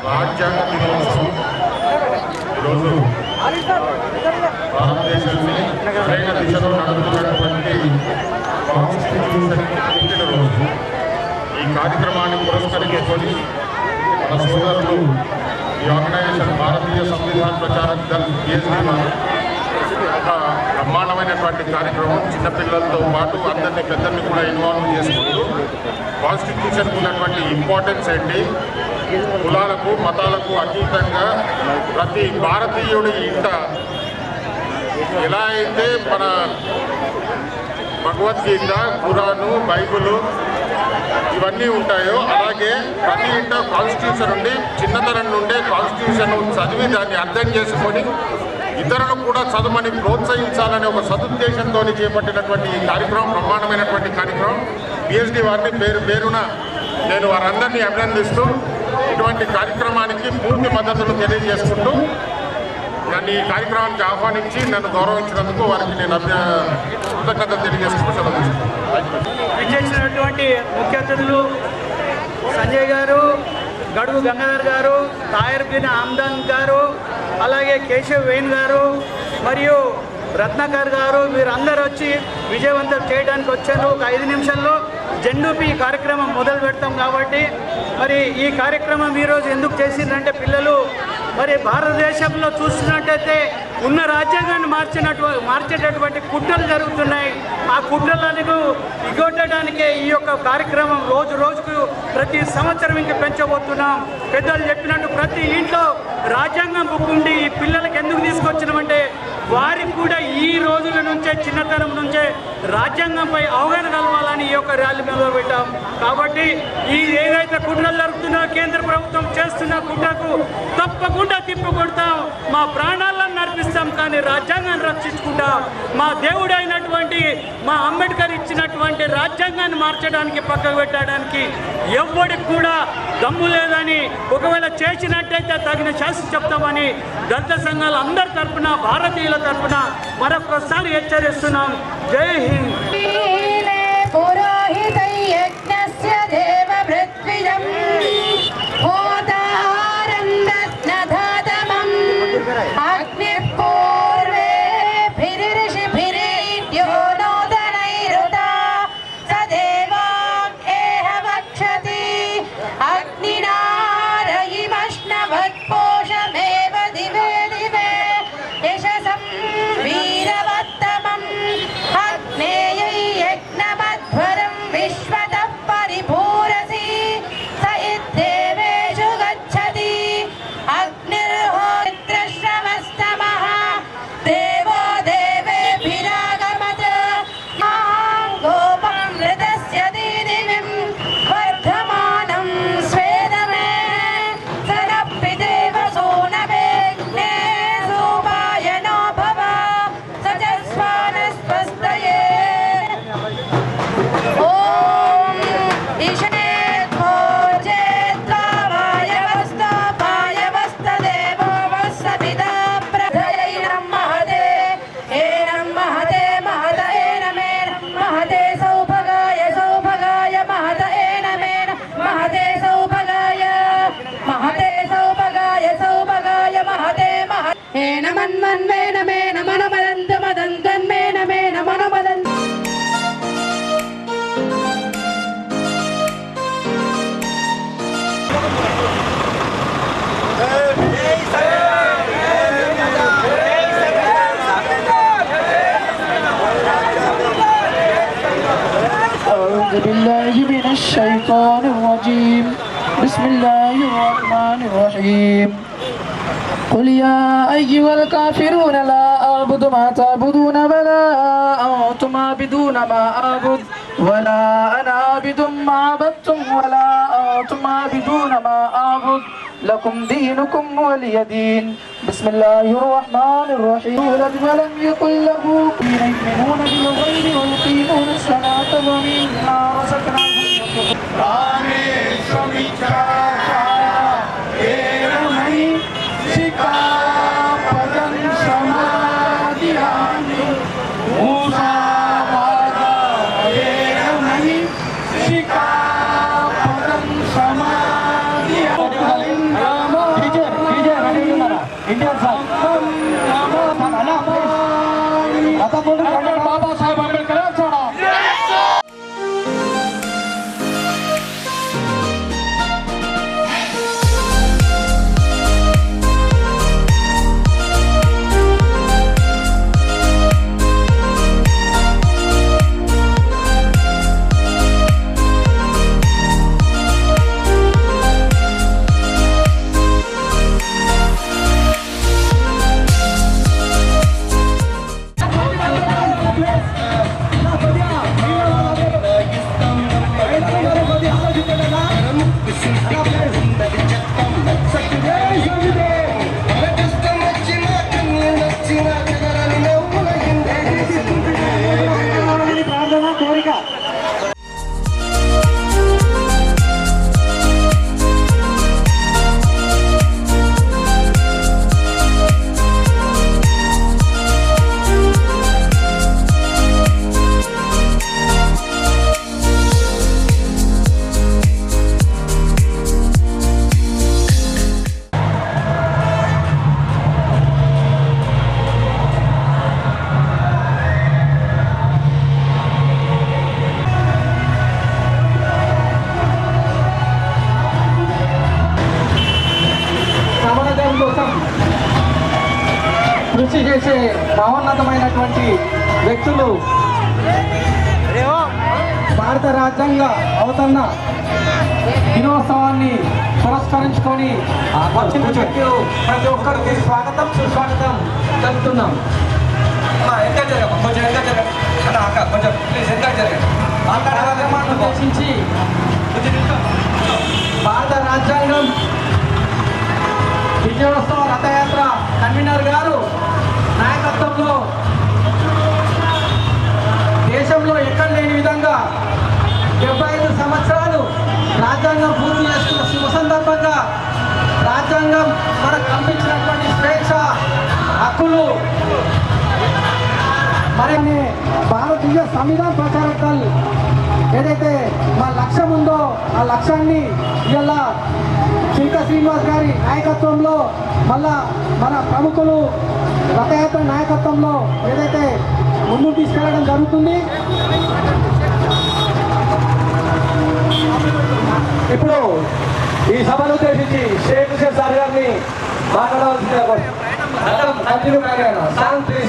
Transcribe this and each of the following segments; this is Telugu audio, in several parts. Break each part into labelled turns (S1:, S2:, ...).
S1: రాజ్యాంగ దినోత్సవం ఈరోజు భారతదేశాన్ని సరైన దిశలో నడుపుతున్నటువంటి కాన్స్టిట్యూషన్ రోజు ఈ కార్యక్రమాన్ని పురస్కరించుకొని మన సోదరులు ఈ ఆర్గనైజేషన్ భారతీయ సంవిధాన ప్రచారక దళ PSD ఒక బ్రహ్మాండమైనటువంటి కార్యక్రమం చిన్నపిల్లలతో పాటు అందరినీ పెద్దల్ని కూడా ఇన్వాల్వ్ చేసుకుంటూ కాన్స్టిట్యూషన్కు ఉన్నటువంటి ఇంపార్టెన్స్ ఏంటి, కులాలకు మతాలకు అతీతంగా ప్రతి భారతీయుడి ఇంట ఎలా అయితే మన భగవద్గీత, ఖురాను, బైబిలు ఇవన్నీ ఉంటాయో అలాగే ప్రతి ఇంట కాన్స్టిట్యూషన్ ఉండి చిన్నతనం నుండే కాన్స్టిట్యూషన్ చదివి దాన్ని అర్థం చేసుకొని ఇతరులకు కూడా చదవమని ప్రోత్సహించాలనే ఒక సదుద్దేశంతో చేపట్టినటువంటి ఈ కార్యక్రమం బ్రహ్మాండమైనటువంటి కార్యక్రమం. PSD వారిని పేరు పేరున నేను వారందరినీ అభినందిస్తూ ఇటువంటి కార్యక్రమానికి పూర్తి మద్దతును తెలియజేసుకుంటూ నన్ను ఈ కార్యక్రమానికి ఆహ్వానించి నన్ను గౌరవించినందుకు వారికి నేను కృతజ్ఞతలు తెలియజేసుకుంటూ
S2: విచ్చేసినటువంటి ముఖ్య అతిథులు సంజయ్ గారు, గడుగు గంగాధర్ గారు, తాయర్ బిన్ ఆమ్దాన్ గారు, అలాగే కేశవ్ వేణ్ గారు మరియు రత్నాకర్ గారు, వీరందరూ వచ్చి విజయవంతం చేయడానికి వచ్చారు. ఒక 5 నిమిషాల్లో జెండూపీ కార్యక్రమం మొదలు పెడతాం కాబట్టి మరి ఈ కార్యక్రమం ఈరోజు ఎందుకు చేసిందంటే పిల్లలు మరి భారతదేశంలో చూస్తున్నట్టయితే ఉన్న రాజ్యాంగాన్ని మార్చేటటువంటి కుట్రలు జరుగుతున్నాయి. ఆ కుట్రలను ఇగొట్టడానికే ఈ యొక్క కార్యక్రమం రోజు రోజుకు ప్రతి సంవత్సరం ఇంక పెంచబోతున్నాం. పెద్దలు చెప్పినట్టు ప్రతి ఇంట్లో రాజ్యాంగం బుక్ ఉండి ఈ పిల్లలకి ఎందుకు తీసుకొచ్చినామంటే వారికి కూడా ఈ రోజుల నుంచే చిన్నతనం నుంచే రాజ్యాంగంపై అవగాహన కలవాలని ఈ యొక్క ర్యాలీ మొదలు పెట్టాం. కాబట్టి ఈ ఏదైతే కుట్రలు జరుగుతున్నా కేంద్ర ప్రభుత్వం చేస్తున్న కుట్రకు తప్పకుండా తిప్పుకొడతాం. మా ప్రాణాలను నడిపిస్తాం కానీ రాజ్యాంగాన్ని రక్షించుకుంటాం. మా దేవుడు అయినటువంటి మా అంబేద్కర్ ఇచ్చినటువంటి రాజ్యాంగాన్ని మార్చడానికి పక్కకు పెట్టడానికి ఎవ్వడికి కూడా దమ్ము లేదని, ఒకవేళ చేసినట్టయితే తగిన శాస్త్రం చెప్తామని దళిత సంఘాల అందరి తరఫున భారతీయుల తరఫున మరొకసారి హెచ్చరిస్తున్నాం. జై హింద్.
S3: الشيطان الرجيم بسم الله الرحمن الرحيم قل يا أيها الكافرون لا أعبد ما تعبدون ولا أنتم عابدون ما أعبد ولا أنا عابد ما عبدتم ولا أنتم عابدون ما أعبد لكم دينكم ولي دين بسم الله الرحمن الرحيم ولم يكن له يؤمنون بالغيب ويقيمون الصلاة ومما رزقناهم
S4: కృషి చేసే మహోన్నతమైనటువంటి వ్యక్తులు భారత రాజ్యాంగ అవతరణ దినోత్సవాన్ని పురస్కరించుకొని వచ్చిన వ్యక్తులు ప్రతి ఒక్కరికి స్వాగతం సుస్వాగతం తెలుపుతున్నాం. కార్యక్రమాన్ని ఉద్దేశించి భారత రాజ్యాంగం విజయోత్సవ రథయాత్ర కన్వీనర్ గారు నాయకత్వంలో దేశంలో ఎక్కడ లేని విధంగా 75 సంవత్సరాలు రాజ్యాంగం పూర్తి చేసుకున్న శుభ సందర్భంగా రాజ్యాంగం మనకు కల్పించినటువంటి స్వేచ్ఛ హక్కులు మరి భారతీయ సంవిధాన ప్రచారకల్ ఏదైతే మా లక్ష్యం ఉందో ఆ లక్ష్యాన్ని ఇలా చిల్క శ్రీనివాస్ గారి నాయకత్వంలో మళ్ళా మన ప్రముఖులు రథయాత్ర నాయకత్వంలో ఏదైతే ముందుకు తీసుకెళ్ళడం జరుగుతుంది. ఇప్పుడు ఈ సభను ఉద్దేశించి షేక్ హుసేన్ సార్ గారిని మాట్లాడవలసిందిగా కంటిన్యూ శాంతి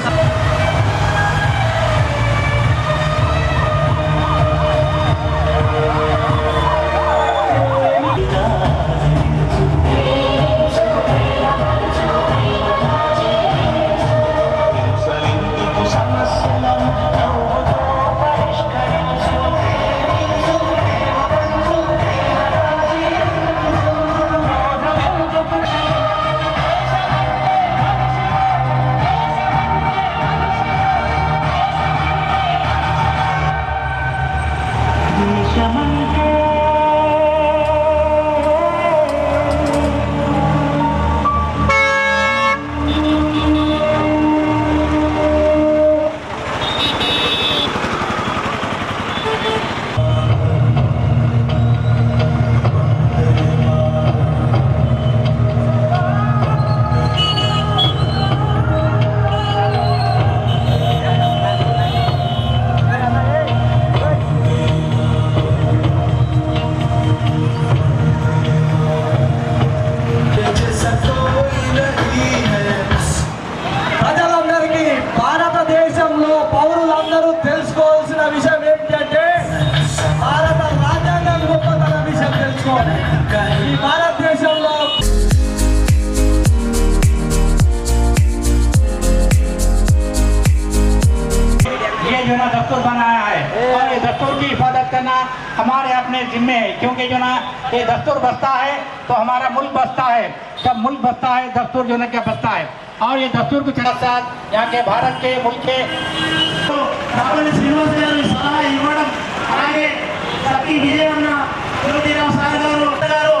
S4: हमारे अपने जिम्मे है, क्योंकि जो ना ये दस्तूर बसता है तो हमारा मुल्क बसता है। जब मुल्क बसता है दस्तूर जो ना क्या बसता है, और ये दस्तूर को चढ़ा साथ यहाँ के भारत के मुल्क के श्रीनिवास गाరు సలహా ఇవ్వడం, అలాగే సత్తి విజయన్న జ్యోతిరావు సార్ గారు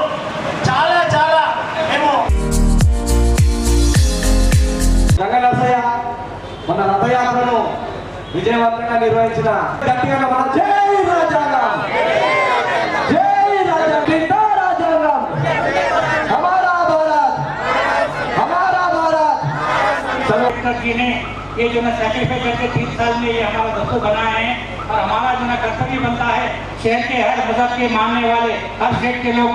S4: చాలా చాలా మేము గంగనరసయ్య మన రథయాత్రను విజయవంతంగా నిర్వహించిన గట్టిగా మన జై రాజ్యాంగం, జై రాజ్యాంగం, రాజ్యాంగం, हमारा भारत, हमारा भारत। जी ने ये जो ना सैक्रिफाइस करके 30 साल में ये हमारा दस्तूर बनाया है, और हमारा जो ना कर्तव्य बनता है शहर के हर मजहब के मानने वाले हर स्टेट के लोग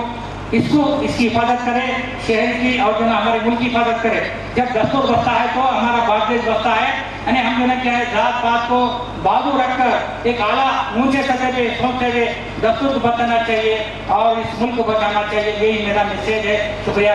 S4: इसकी हिफाजत करें, शहर की और जो ना हमारे मुल्क की हिफाजत करें। जब दस्तूर बसता है तो हमारा भारत देश बसता है, यानी हम जो ना क्या है जात पात को बाजू रखकर एक आला ऊंचे सतह पे सोचते हुए दस्तूर को बचाना चाहिए और इस मुल्क को बचाना चाहिए। यही मेरा मैसेज है। शुक्रिया।